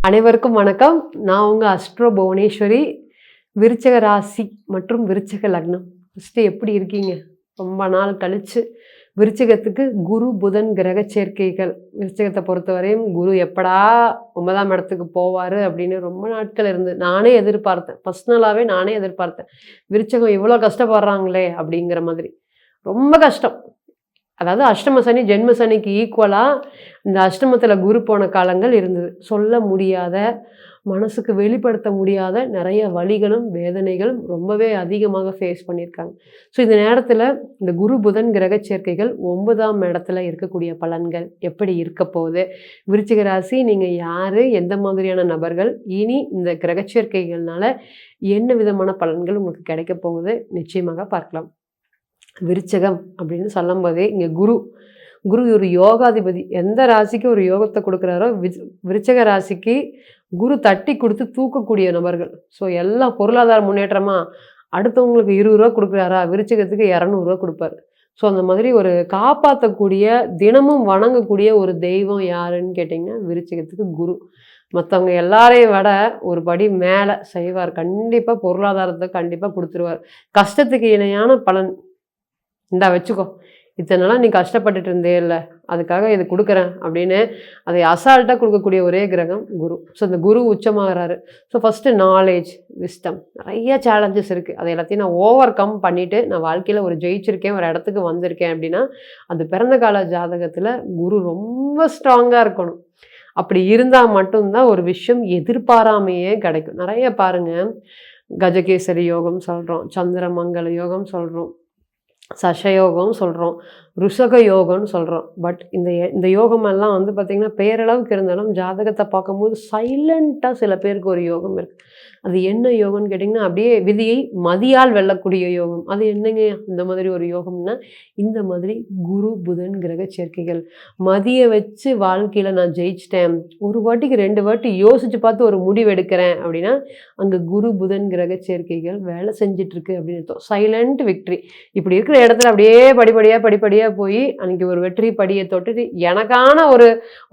அனைவருக்கும் வணக்கம். நான் உங்க அஸ்ட்ரோ புவனேஸ்வரி. விருச்சக ராசி மற்றும் விருச்சக லக்னம். ஃபஸ்ட்டு எப்படி இருக்கீங்க? ரொம்ப நாள் கழிச்சு விருச்சிகத்துக்கு குரு புதன் கிரக சேர்க்கைகள். விருச்சிகத்தை பொறுத்தவரையும் குரு எப்படா 9ஆம் இடத்துக்கு போவார் அப்படின்னு ரொம்ப நாட்கள் இருந்து நானே எதிர்பார்த்தேன். பர்சனலாகவே நானே எதிர்பார்த்தேன். விருச்சகம் இவ்வளோ கஷ்டப்படுறாங்களே அப்படிங்கிற மாதிரி. ரொம்ப கஷ்டம். அதாவது அஷ்டம சனி ஜென்ம சனிக்கு ஈக்குவலாக இந்த அஷ்டமத்தில் குரு போன காலங்கள் இருந்தது. சொல்ல முடியாத, மனசுக்கு வெளிப்படுத்த முடியாத நிறைய வலிகளும் வேதனைகளும் ரொம்பவே அதிகமாக ஃபேஸ் பண்ணியிருக்காங்க. ஸோ இந்த நேரத்தில் இந்த குரு புதன் கிரக சேர்க்கைகள் 9ஆம் இடத்துல இருக்கக்கூடிய பலன்கள் எப்படி இருக்க போகுது, விருச்சிக ராசி நீங்கள் யார், எந்த மாதிரியான நபர்கள், இனி இந்த கிரக சேர்க்கைகள்னால என்ன விதமான பலன்கள் உங்களுக்கு கிடைக்க போகுது நிச்சயமாக பார்க்கலாம். விருச்சகம் அப்படின்னு சொல்லும் போதே இங்கே குரு ஒரு யோகாதிபதி. எந்த ராசிக்கு ஒரு யோகத்தை கொடுக்குறாரோ விருச்சக ராசிக்கு குரு தட்டி கொடுத்து தூக்கக்கூடிய நபர்கள். ஸோ எல்லா பொருளாதார முன்னேற்றமாக அடுத்தவங்களுக்கு 20 ரூபா கொடுக்குறாரா, விருச்சகத்துக்கு 200 ரூபா கொடுப்பாரு. ஸோ அந்த மாதிரி ஒரு காப்பாற்றக்கூடிய, தினமும் வணங்கக்கூடிய ஒரு தெய்வம் யாருன்னு கேட்டிங்கன்னா விருச்சகத்துக்கு குரு. மற்றவங்க எல்லாரையும் விட ஒரு படி மேலே செய்வார். கண்டிப்பாக பொருளாதாரத்தை கண்டிப்பாக கொடுத்துருவார். கஷ்டத்துக்கு இணையான பலன் இந்தா வச்சுக்கோ, இத்தனை நாளாக நீ கஷ்டப்பட்டுட்டு இருந்தே இல்லை, அதுக்காக இது கொடுக்குறேன் அப்படின்னு அதை அசால்ட்டாக கொடுக்கக்கூடிய ஒரே கிரகம் குரு. ஸோ இந்த குரு உச்சமாகறாரு. ஸோ ஃபஸ்ட்டு நாலேஜ், விஸ்டம், நிறைய சேலஞ்சஸ் இருக்குது. அதை எல்லாத்தையும் நான் ஓவர் கம் பண்ணிவிட்டு நான் வாழ்க்கையில் ஒரு ஜெயிச்சிருக்கேன், ஒரு இடத்துக்கு வந்திருக்கேன் அப்படின்னா அது பிறந்த கால ஜாதகத்தில் குரு ரொம்ப ஸ்ட்ராங்காக இருக்கணும். அப்படி இருந்தால் மட்டும்தான் ஒரு விஷயம் எதிர்பாராமையே கிடைக்கும். நிறைய பாருங்கள், கஜகேசரி யோகம் சொல்கிறோம், சந்திரமங்கல யோகம் சொல்கிறோம், சஷயோகம் சொல்கிறோம், ருஷக யோகம்னு சொல்கிறோம். பட் இந்த யோகமெல்லாம் வந்து பார்த்திங்கன்னா பேரளவுக்கு இருந்தாலும் ஜாதகத்தை பார்க்கும்போது சைலண்ட்டாக சில பேருக்கு ஒரு யோகம் இருக்குது. அது என்ன யோகம்னு கேட்டிங்கன்னா அப்படியே விதியை மதியால் வெல்லக்கூடிய யோகம். அது என்னங்க இந்த மாதிரி ஒரு யோகம்னா இந்த மாதிரி குரு புதன் கிரக சேர்க்கைகள். மதியை வச்சு வாழ்க்கையில் நான் ஜெயிச்சிட்டேன், ஒரு வாட்டிக்கு 2 வாட்டி யோசித்து பார்த்து ஒரு முடிவு எடுக்கிறேன் அப்படின்னா அங்கே குரு புதன் கிரக சேர்க்கைகள் வேலை செஞ்சிட்ருக்கு அப்படின்னு அர்த்தம். Silent victory. இப்படி இருக்கிற இடத்துல அப்படியே படிப்படியாக போய் அன்றைக்கி ஒரு வெற்றி படியை தொட்டுட்டு எனக்கான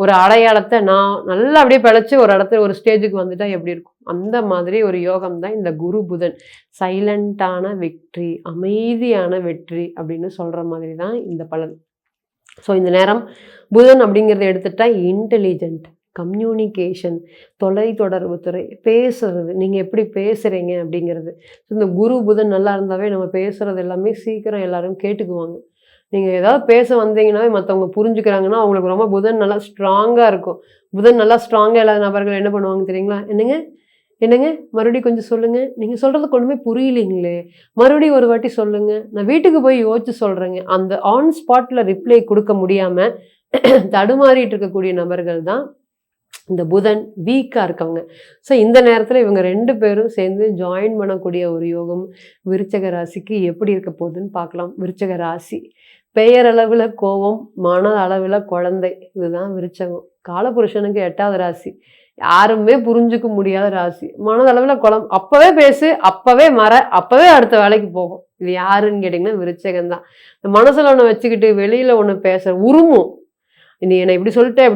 ஒரு அடையாளத்தை நான் நல்லா அப்படியே பிழைச்சி ஒரு இடத்துல ஒரு ஸ்டேஜுக்கு வந்துட்டால் எப்படி இருக்கும், அந்த மாதிரி ஒரு யோகம் தான் இந்த குரு புதன். சைலண்டான வெற்றி, அமைதியான வெற்றி அப்படின்னு சொல்கிற மாதிரி தான் இந்த பலன். ஸோ இந்த நேரம் புதன் அப்படிங்கிறத எடுத்துட்டா இன்டெலிஜென்ட், கம்யூனிகேஷன், தொலைத்தொடர்பு துறை, பேசுறது, நீங்கள் எப்படி பேசுகிறீங்க அப்படிங்கிறது. ஸோ இந்த குரு புதன் நல்லா இருந்தாவே நம்ம பேசுகிறது எல்லாமே சீக்கிரம் எல்லோரும் கேட்டுக்குவாங்க. நீங்கள் ஏதாவது பேச வந்தீங்கன்னாவே மற்றவங்க புரிஞ்சுக்கிறாங்கன்னா அவங்களுக்கு ரொம்ப புதன் நல்லா ஸ்ட்ராங்காக இருக்கும். புதன் நல்லா ஸ்ட்ராங்காக இல்லாத நபர்கள் என்ன பண்ணுவாங்க தெரியுங்களா? என்னங்க மறுபடியும் கொஞ்சம் சொல்லுங்கள், நீங்கள் சொல்கிறதுக்கு ஒன்றுமே புரியலைங்களே, மறுபடியும் ஒரு வாட்டி சொல்லுங்கள், நான் வீட்டுக்கு போய் யோசிச்சு சொல்கிறேங்க. அந்த ஆன் ஸ்பாட்டில் ரிப்ளை கொடுக்க முடியாமல் தடுமாறிட்டு இருக்கக்கூடிய நபர்கள் தான் இந்த புதன் வீக்காக இருக்கவங்க. ஸோ இந்த நேரத்தில் இவங்க 2 பேரும் சேர்ந்து ஜாயின் பண்ணக்கூடிய ஒரு யோகம் விருச்சக ராசிக்கு எப்படி இருக்க போகுதுன்னு பார்க்கலாம். விருச்சக ராசி பெயரளவில் கோபம், மன அளவில் குழந்தை, இதுதான் விருச்சகம். காலபுருஷனுக்கு 8வது ராசி, யாருமே புரிஞ்சுக்க முடியாத ராசி. மனதளவில் அப்போவே பேசு, அப்போவே மற, அப்போவே அடுத்த வேலைக்கு போகும். இது யாருன்னு கேட்டிங்கன்னா விருச்சகம்தான். இந்த மனசில் ஒன்று வச்சுக்கிட்டு வெளியில் ஒன்று பேச உருமும். நீ என்னை இப்படி சொல்லிட்டேன்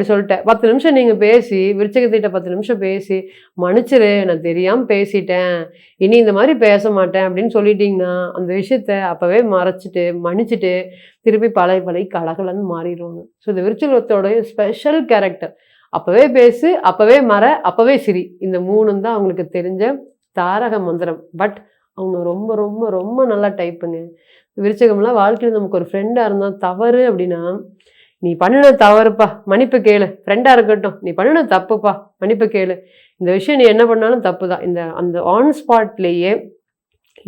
10 நிமிஷம் நீங்கள் பேசி, விருச்சகத்திட்ட 10 நிமிஷம் பேசி மன்னிச்சிரு, நான் தெரியாமல் பேசிட்டேன், இனி இந்த மாதிரி பேச மாட்டேன் அப்படின்னு சொல்லிட்டிங்கன்னா அந்த விஷயத்த அப்போவே மறைச்சிட்டு மன்னிச்சிட்டு திருப்பி பழைய கலகலன்னு மாறிடுவாங்க. ஸோ இந்த விருச்சகத்தோடைய ஸ்பெஷல் கேரக்டர் அப்போவே பேசு, அப்போவே மற, அப்போவே சிரி. இந்த 3 தான் அவங்களுக்கு தெரிஞ்ச தாரக மந்திரம். பட் அவங்க ரொம்ப ரொம்ப ரொம்ப நல்லா டைப்புங்க. விருச்சகம்லாம் வாழ்க்கையில் நமக்கு ஒரு ஃப்ரெண்டாக இருந்தால் தவறு அப்படின்னா, நீ பண்ணின தவறுப்பா மன்னிப்பு கேளு, ஃப்ரெண்டாக இருக்கட்டும், நீ பண்ணின தப்புப்பா மன்னிப்பு கேளு, இந்த விஷயம் நீ என்ன பண்ணாலும் தப்பு தான், அந்த ஆன் ஸ்பாட்லேயே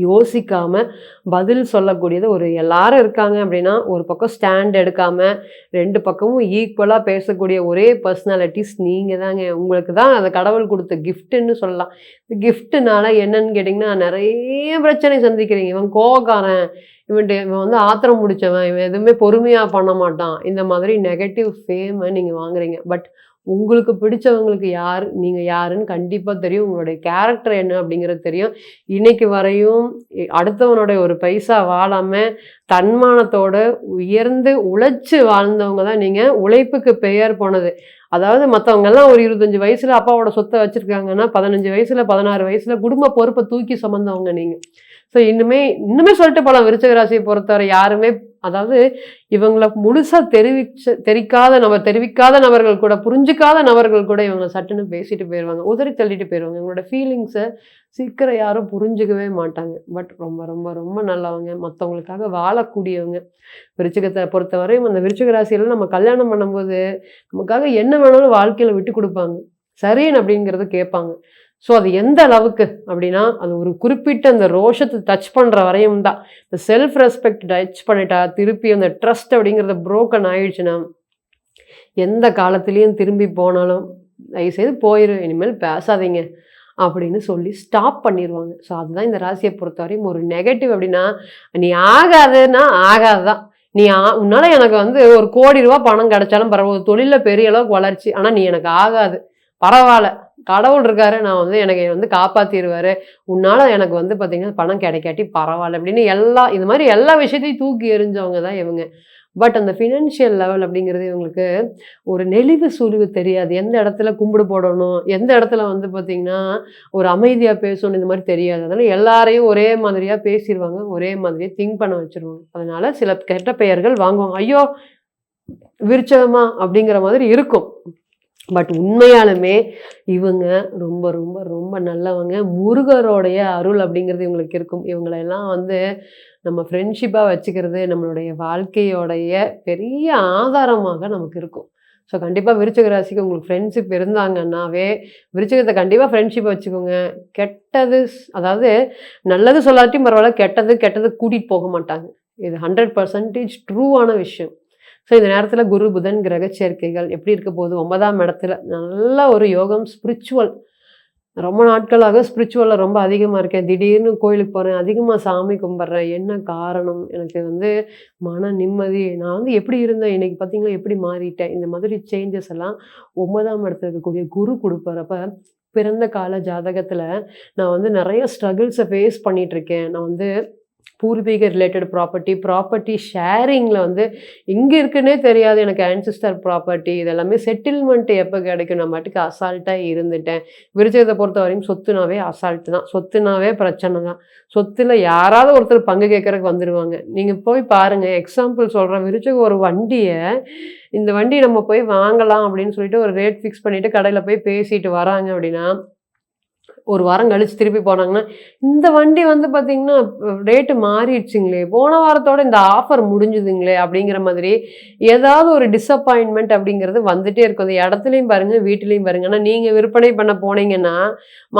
யோசிக்காமல் பதில் சொல்லக்கூடியது ஒரு எல்லாரும் இருக்காங்க அப்படின்னா ஒரு பக்கம் ஸ்டாண்ட் எடுக்காமல் 2 பக்கமும் ஈக்குவலாக பேசக்கூடிய ஒரே பர்சனாலிட்டிஸ் நீங்கள் தாங்க. உங்களுக்கு தான் அந்த கடவுள் கொடுத்த கிஃப்ட்டுன்னு சொல்லலாம். இந்த கிஃப்ட்டுனால என்னன்னு கேட்டிங்கன்னா நிறைய பிரச்சனை சந்திக்கிறீங்க. இவன் கோவக்காரன், இவன் வந்து ஆத்திரம் முடிச்சவன், இவன் எதுவுமே பொறுமையாக பண்ண மாட்டான், இந்த மாதிரி நெகட்டிவ் ஃபேமை நீங்கள் வாங்குறீங்க. பட் உங்களுக்கு பிடிச்சவங்களுக்கு யார், நீங்கள் யாருன்னு கண்டிப்பாக தெரியும். உங்களுடைய கேரக்டர் என்ன அப்படிங்கிறது தெரியும். இன்னைக்கு வரையும் அடுத்தவனுடைய ஒரு பைசா வாழாமல் தன்மானத்தோட உயர்ந்து உழைச்சி வாழ்ந்தவங்க தான் நீங்கள். உழைப்புக்கு பெயர் போனது. அதாவது மற்றவங்கெல்லாம் ஒரு 25 வயசில் அப்பாவோட சொத்தை வச்சுருக்காங்கன்னா 15 வயசில் 16 வயசில் குடும்ப பொறுப்பை தூக்கி சுமந்தவங்க நீங்கள். ஸோ இன்னுமே சொல்லிட்டு போகலாம். விருச்சிக ராசியை பொறுத்தவரை யாருமே, அதாவது இவங்களை முழுசாக தெரிவிக்காத நபர்கள் கூட, புரிஞ்சிக்காத நபர்கள் கூட இவங்களை சட்டுன்னு பேசிட்டு போயிடுவாங்க, உதறி தள்ளிட்டு போயிடுவாங்க. இவங்களோட ஃபீலிங்ஸை சீக்கிரம் யாரும் புரிஞ்சுக்கவே மாட்டாங்க. பட் ரொம்ப ரொம்ப ரொம்ப நல்லவங்க, மற்றவங்களுக்காக வாழக்கூடியவங்க. விருச்சிகத்தை பொறுத்தவரையும் அந்த விருச்சிக ராசியில் நம்ம கல்யாணம் பண்ணும்போது நமக்காக என்ன வேணாலும் வாழ்க்கையில் விட்டு கொடுப்பாங்க, சரின்னு அப்படிங்கிறத கேட்பாங்க. ஸோ அது எந்த அளவுக்கு அப்படின்னா, அது ஒரு குறிப்பிட்ட அந்த ரோஷத்தை டச் பண்ணுற வரையும் தான். இந்த செல்ஃப் ரெஸ்பெக்ட் டச் பண்ணிட்டா திருப்பி அந்த ட்ரஸ்ட் அப்படிங்கிறத புரோக்கன் ஆயிடுச்சுன்னா எந்த காலத்துலேயும் திரும்பி போனாலும் தயவுசெய்து போயிடும், இனிமேல் பேசாதீங்க அப்படின்னு சொல்லி ஸ்டாப் பண்ணிடுவாங்க. ஸோ அதுதான் இந்த ராசியை பொறுத்தவரையும் ஒரு நெகட்டிவ். அப்படின்னா நீ ஆகாதுன்னா ஆகாதுதான். உன்னால் எனக்கு வந்து ஒரு கோடி ரூபா பணம் கிடைச்சாலும் பரவாயில்ல, தொழிலில் பெரிய அளவுக்கு வளர்ச்சி, ஆனால் நீ எனக்கு ஆகாது, பரவாயில்ல, கடவுள் இருக்காரு, நான் வந்து எனக்கு காப்பாற்றிடுவாரு, உன்னால் எனக்கு வந்து பார்த்திங்கன்னா பணம் கிடைக்காட்டி பரவாயில்ல அப்படின்னு இது மாதிரி எல்லா விஷயத்தையும் தூக்கி எறிஞ்சவங்க தான் இவங்க. பட் அந்த ஃபினான்ஷியல் லெவல் அப்படிங்கிறது இவங்களுக்கு ஒரு நெளிவு சுழிவு தெரியாது. எந்த இடத்துல கும்பிடு போடணும், எந்த இடத்துல வந்து பார்த்திங்கன்னா ஒரு அமைதியாக பேசணும், இந்த மாதிரி தெரியாது. அதனால் எல்லாரையும் ஒரே மாதிரியாக பேசிடுவாங்க, ஒரே மாதிரியே திங்க் பண்ண வச்சுருவாங்க. அதனால் சில கெட்ட பெயர்கள் வாங்குவாங்க. ஐயோ விருச்சகமா அப்படிங்கிற மாதிரி இருக்கும். பட் உண்மையாலுமே இவங்க ரொம்ப ரொம்ப ரொம்ப நல்லவங்க. முருகரோடைய அருள் அப்படிங்கிறது இவங்களுக்கு இருக்கும். இவங்களெல்லாம் வந்து நம்ம ஃப்ரெண்ட்ஷிப்பாக வச்சுக்கிறது நம்மளுடைய வாழ்க்கையோடைய பெரிய ஆதாரமாக நமக்கு இருக்கும். ஸோ கண்டிப்பாக விருச்சிக ராசிக்கு உங்களுக்கு ஃப்ரெண்ட்ஷிப் இருந்தாங்கன்னாவே விருச்சிகத்தை கண்டிப்பாக ஃப்ரெண்ட்ஷிப்பை வச்சுக்கோங்க. கெட்டது, அதாவது நல்லது சொல்லாட்டியும் பரவாயில்ல, கெட்டது கூட்டிகிட்டு போக மாட்டாங்க. இது 100% ட்ரூவான விஷயம். ஸோ இந்த நேரத்தில் குரு புதன் கிரக சேர்க்கைகள் எப்படி இருக்க போகுது? 9ஆம் இடத்துல நல்ல ஒரு யோகம், ஸ்பிரிச்சுவல். ரொம்ப நாட்களாக ஸ்பிரிச்சுவலில் ரொம்ப அதிகமாக இருக்கேன், திடீர்னு கோயிலுக்கு போகிறேன், அதிகமாக சாமி கும்பிட்றேன், என்ன காரணம்? எனக்கு வந்து மன நிம்மதி, நான் வந்து எப்படி இருந்தேன் இன்னைக்கு பார்த்தீங்களா எப்படி மாறிட்டேன், இந்த மாதிரி சேஞ்சஸ் எல்லாம் 9ஆம் இடத்துல இருக்கக்கூடிய குரு கொடுப்பறப்ப பிறந்த கால ஜாதகத்தில் நான் வந்து நிறைய ஸ்ட்ரகிள்ஸை ஃபேஸ் பண்ணிகிட்ருக்கேன். நான் வந்து பூர்வீக ரிலேட்டட் ப்ராப்பர்ட்டி ஷேரிங்கில் வந்து எங்கே இருக்குன்னே தெரியாது எனக்கு. ஆன்சிஸ்டர் ப்ராப்பர்ட்டி இதெல்லாமே செட்டில்மெண்ட் எப்போ கிடைக்கும், நான் மட்டுக்கு அசால்ட்டாக இருந்துட்டேன். விருச்சிகத்தை பொறுத்த வரையும் சொத்துனாவே அசால்ட்டு தான், சொத்துனாவே பிரச்சனை தான். சொத்தில் யாராவது ஒருத்தர் பங்கு கேட்குறதுக்கு வந்துடுவாங்க. நீங்கள் போய் பாருங்கள், எக்ஸாம்பிள் சொல்கிறேன். விருச்சிகம் ஒரு வண்டியை, இந்த வண்டி நம்ம போய் வாங்கலாம் அப்படின்னு சொல்லிட்டு ஒரு ரேட் ஃபிக்ஸ் பண்ணிவிட்டு கடையில் போய் பேசிட்டு வராங்க அப்படின்னா, ஒரு வாரம் கழிச்சு திருப்பி போனாங்கன்னா, இந்த வண்டி வந்து பார்த்திங்கன்னா ரேட்டு மாறிடுச்சுங்களே, போன வாரத்தோட இந்த ஆஃபர் முடிஞ்சுதுங்களே அப்படிங்கிற மாதிரி ஏதாவது ஒரு டிஸப்பாயின்மெண்ட் அப்படிங்கிறது வந்துகிட்டே இருக்கும். அந்த இடத்துலையும் பாருங்கள், வீட்டிலையும் பாருங்கள். ஆனால் நீங்கள் விற்பனை பண்ண போனீங்கன்னா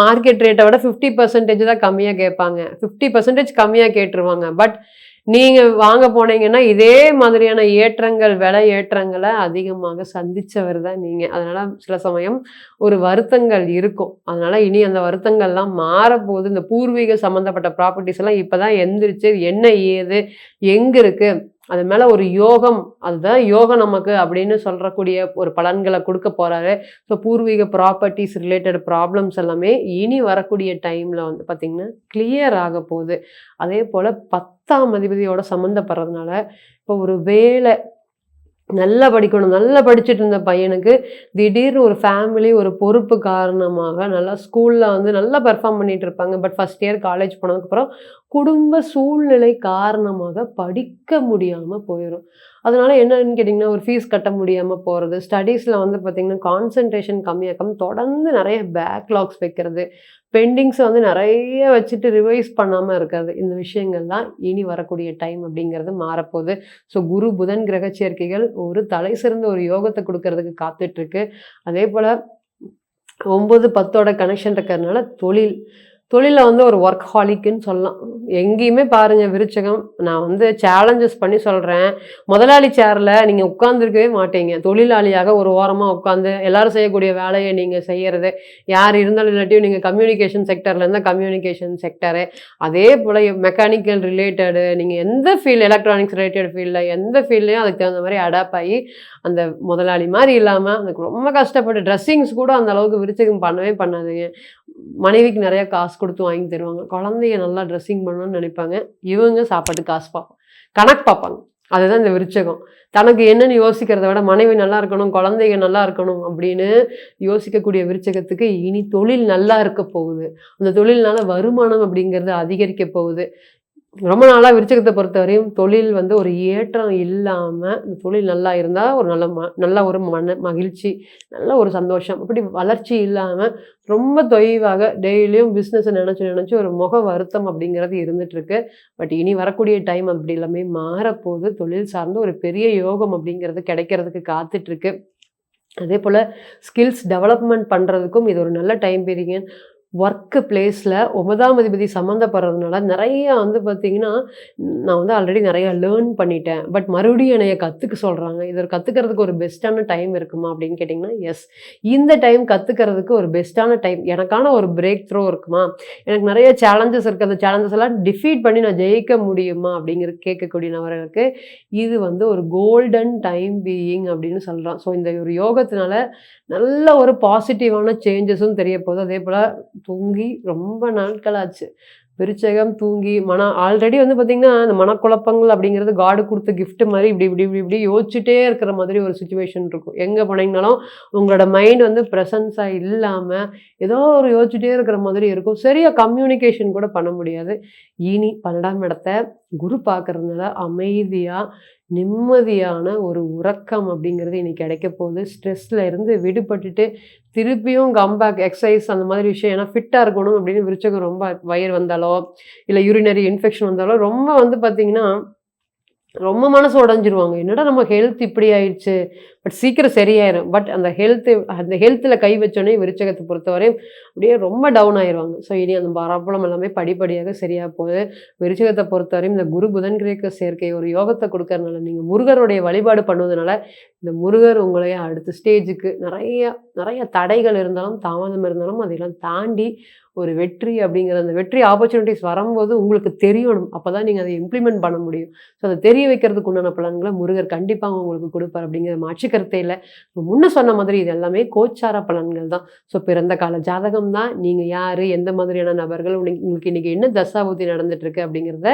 மார்க்கெட் ரேட்டை விட 50% தான் கம்மியாக கேட்பாங்க, 50% கம்மியாக கேட்டுருவாங்க. பட் நீங்கள் வாங்க போனீங்கன்னா இதே மாதிரியான விலை ஏற்றங்களை அதிகமாக சந்தித்தவர் தான் நீங்கள். அதனால் சில சமயம் ஒரு வருத்தங்கள் இருக்கும். அதனால் இனி அந்த வருத்தங்கள்லாம் மாறப்போகுது. இந்த பூர்வீக சம்மந்தப்பட்ட ப்ராப்பர்ட்டிஸ் எல்லாம் இப்போ தான் எந்திரிச்சு என்ன ஏது எங்கே இருக்குது, அது மேலே ஒரு யோகம், அதுதான் யோகம் நமக்கு அப்படின்னு சொல்கிறக்கூடிய ஒரு பலன்களை கொடுக்க போகிறாரு. ஸோ பூர்வீக ப்ராப்பர்ட்டிஸ் ரிலேட்டட் ப்ராப்ளம்ஸ் எல்லாமே இனி வரக்கூடிய டைமில் வந்து பார்த்திங்கன்னா கிளியர் ஆக போகுது. அதே போல் 10ஆம் அதிபதியோட சம்மந்தப்படுறதுனால இப்போ ஒரு வேலை நல்லா படிக்கணும், நல்லா படிச்சுட்டு இருந்த பையனுக்கு திடீர்னு ஒரு ஃபேமிலி ஒரு பொறுப்பு காரணமாக நல்லா ஸ்கூலில் வந்து நல்லா பெர்ஃபார்ம் பண்ணிகிட்டு இருப்பாங்க. பட் ஃபஸ்ட் இயர் காலேஜ் போனதுக்கப்புறம் குடும்ப சூழ்நிலை காரணமாக படிக்க முடியாமல் போயிடும். அதனால் என்னன்னு கேட்டிங்கன்னா, ஒரு ஃபீஸ் கட்ட முடியாமல் போகிறது, ஸ்டடீஸில் வந்து பார்த்திங்கன்னா கான்சன்ட்ரேஷன் கம்மியாக்கம், தொடர்ந்து நிறைய பேக்லாக்ஸ் வைக்கிறது, பெண்டிங்ஸை வந்து நிறைய வச்சுட்டு ரிவைஸ் பண்ணாமல் இருக்கிறது. இந்த விஷயங்கள்லாம் இனி வரக்கூடிய டைம் அப்படிங்கிறது மாறப்போகுது. ஸோ குரு புதன் கிரக சேர்க்கைகள் ஒரு தலை சிறந்த ஒரு யோகத்தை கொடுக்கறதுக்கு காத்துட்ருக்கு. அதே போல் 9, 10ஓட கனெக்ஷன் இருக்கிறதுனால தொழில் தொழிலில் வந்து ஒரு ஒர்க் ஹாலிக்குன்னு சொல்லலாம். எங்கேயுமே பாருங்கள் விருச்சகம், நான் வந்து சேலஞ்சஸ் பண்ணி சொல்கிறேன், முதலாளி சேரில் நீங்கள் உட்காந்துருக்கவே மாட்டீங்க. தொழிலாளியாக ஒரு ஓரமாக உட்காந்து எல்லாரும் செய்யக்கூடிய வேலையை நீங்கள் செய்கிறது, யார் இருந்தாலும் இல்லாட்டியும் நீங்கள் கம்யூனிகேஷன் செக்டரில் இருந்தால் கம்யூனிகேஷன் செக்டரு, அதே போல் மெக்கானிக்கல் ரிலேட்டடு, நீங்கள் எந்த ஃபீல்டு, எலக்ட்ரானிக்ஸ் ரிலேட்டட் ஃபீல்டில் எந்த ஃபீல்ட்லையும் அதுக்கு தகுந்த மாதிரி அடாப்ட் ஆகி அந்த முதலாளி மாதிரி இல்லாமல் அதுக்கு ரொம்ப கஷ்டப்பட்டு ட்ரெஸ்ஸிங்ஸ் கூட அந்த அளவுக்கு விருச்சகம் பண்ணவே பண்ணாதுங்க. மனைவிக்கு நிறைய காசு கொடுத்து வாங்கி தருவாங்க, குழந்தைய நல்லா ட்ரெஸ்ஸிங் பண்ணணும்னு நினைப்பாங்க, இவங்க சாப்பாட்டு காசு பார்ப்போம், கணக்கு பார்ப்பாங்க. அதுதான் இந்த விருச்சகம். தனக்கு என்னன்னு யோசிக்கிறத விட மனைவி நல்லா இருக்கணும், குழந்தைங்க நல்லா இருக்கணும் அப்படின்னு யோசிக்கக்கூடிய விருச்சகத்துக்கு இனி தொழில் நல்லா இருக்க போகுது. அந்த தொழில்னால வருமானம் அப்படிங்கிறது அதிகரிக்க போகுது. ரொம்ப நாளாக விருச்சகத்தை பொறுத்தவரையும் தொழில் வந்து ஒரு ஏற்றம் இல்லாமல், இந்த தொழில் நல்லா இருந்தால் ஒரு நல்ல ஒரு மகிழ்ச்சி, நல்ல ஒரு சந்தோஷம், அப்படி வளர்ச்சி இல்லாமல் ரொம்ப தொய்வாக டெய்லியும் பிஸ்னஸை நினச்சி ஒரு முக வருத்தம் அப்படிங்கிறது இருந்துகிட்ருக்கு. பட் இனி வரக்கூடிய டைம் அப்படி எல்லாமே மாறப்போகுது. தொழில் சார்ந்து ஒரு பெரிய யோகம் அப்படிங்கிறது கிடைக்கிறதுக்கு காத்துட்ருக்கு. அதே போல் ஸ்கில்ஸ் டெவலப்மெண்ட் பண்ணுறதுக்கும் இது ஒரு நல்ல டைம் பீரியட். ஒர்க்கு பிளேஸில் 9ஆம் அதிபதி சம்மந்தப்படுறதுனால நிறையா வந்து பார்த்திங்கன்னா, நான் வந்து ஆல்ரெடி நிறையா லேர்ன் பண்ணிட்டேன், பட் மறுபடியும் என்னைய கற்றுக்க சொல்கிறாங்க. இதை கற்றுக்கிறதுக்கு ஒரு பெஸ்ட்டான டைம் இருக்குமா அப்படின்னு கேட்டிங்கன்னா, எஸ், இந்த டைம் கற்றுக்கிறதுக்கு ஒரு பெஸ்ட்டான டைம். எனக்கான ஒரு பிரேக் த்ரோ இருக்குமா, எனக்கு நிறைய சேலஞ்சஸ் இருக்குது, அந்த சேலஞ்சஸ் எல்லாம் டிஃபீட் பண்ணி நான் ஜெயிக்க முடியுமா அப்படிங்கிறது கேட்கக்கூடிய நபர்களுக்கு இது வந்து ஒரு கோல்டன் டைம் பீயிங் அப்படின்னு சொல்கிறான். ஸோ இந்த ஒரு யோகத்தினால நல்ல ஒரு பாசிட்டிவான சேஞ்சஸும் தெரிய போகுது. அதே போல் தூங்கி ரொம்ப நாட்கள் ஆச்சு. விருச்சகம் தூங்கி ஆல்ரெடி வந்து பார்த்திங்கன்னா, அந்த மனக்குழப்பங்கள் அப்படிங்கிறது காடு கொடுத்த கிஃப்ட் மாதிரி இப்படி யோசிச்சுட்டே இருக்கிற மாதிரி ஒரு சுச்சுவேஷன் இருக்கும். எங்கே போனீங்கனாலும் உங்களோட மைண்ட் வந்து ப்ரெசன்ஸாக இல்லாமல் ஏதோ ஒரு யோசிச்சுட்டே இருக்கிற மாதிரி இருக்கும். சரியாக கம்யூனிகேஷன் கூட பண்ண முடியாது. இனி 12ஆம் இடத்த குரு பார்க்கறதுனால அமைதியாக நிம்மதியான ஒரு உறக்கம் அப்படிங்கிறது இன்னைக்கு கிடைக்க போகுது. ஸ்ட்ரெஸ்ல இருந்து விடுபட்டுட்டு திருப்பியும் கம்பேக் எக்ஸசைஸ் அந்த மாதிரி விஷயம், ஏன்னா ஃபிட்டாக இருக்கணும் அப்படின்னு விருச்சகம் ரொம்ப வயிறு வந்தாலோ இல்லை யூரினரி இன்ஃபெக்ஷன் வந்தாலோ ரொம்ப வந்து பார்த்திங்கன்னா ரொம்ப மனசு உடஞ்சிருவாங்க. என்னடா நம்ம ஹெல்த் இப்படி ஆயிடுச்சு, பட் சீக்கிரம் சரியாயிரும். பட் அந்த ஹெல்த்தில் கை வச்சோடனே விருச்சகத்தை பொறுத்தவரையும் அப்படியே ரொம்ப டவுன் ஆயிடுவாங்க. ஸோ இனி அந்த ப்ராப்ளம் எல்லாமே படிப்படியாக சரியாக போகுது. விருச்சகத்தை பொறுத்தவரையும் இந்த குரு புதன் கிரக சேர்க்கை ஒரு யோகத்தை கொடுக்கறதுனால, நீங்கள் முருகருடைய வழிபாடு பண்ணுவதனால இந்த முருகர் உங்களை அடுத்த ஸ்டேஜுக்கு நிறைய தடைகள் இருந்தாலும் தாமதம் இருந்தாலும் அதையெல்லாம் தாண்டி ஒரு வெற்றி அப்படிங்கிற அந்த வெற்றி ஆப்பர்ச்சுனிட்டிஸ் வரும்போது உங்களுக்கு தெரியணும். அப்போ தான் நீங்கள் அதை இம்ப்ளிமெண்ட் பண்ண முடியும். ஸோ அதை தெரிய வைக்கிறதுக்கு உண்டான பலன்களை முருகர் கண்டிப்பாக உங்களுக்கு கொடுப்பார் அப்படிங்கிற மாற்று கருத்தே இல்லை. முன்ன சொன்ன மாதிரி இது எல்லாமே கோச்சார பலன்கள் தான். ஸோ பிறந்த கால ஜாதகம் தான், நீங்கள் யார், எந்த மாதிரியான நபர்கள், உங்களுக்கு இன்றைக்கி என்ன தசாபுத்தி நடந்துட்டுருக்கு அப்படிங்கிறத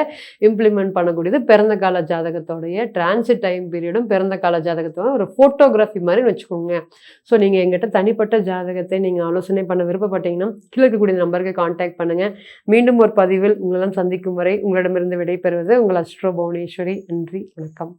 இம்ப்ளிமெண்ட் பண்ணக்கூடியது பிறந்த கால ஜாதகத்தோடைய டிரான்சிட் டைம் பீரியடும் பிறந்த கால ஜாதகத்தோட ஒரு ஃபோட்டோகிராஃபி மாதிரி வச்சுக்கோங்க. ஸோ நீங்கள் எங்கிட்ட தனிப்பட்ட ஜாதகத்தை நீங்கள் ஆலோசனை பண்ண விருப்பப்பட்டீங்கன்னா கீழே இருக்கக்கூடிய நம்பருக்கு கான்டாக்ட் பண்ணுங்கள். மீண்டும் ஒரு பதிவில் உங்களெல்லாம் சந்திக்கும் வரை உங்களிடமிருந்து விடைபெறுவது உங்கள் அஸ்ட்ரோ புவனேஸ்வரி. நன்றி, வணக்கம்.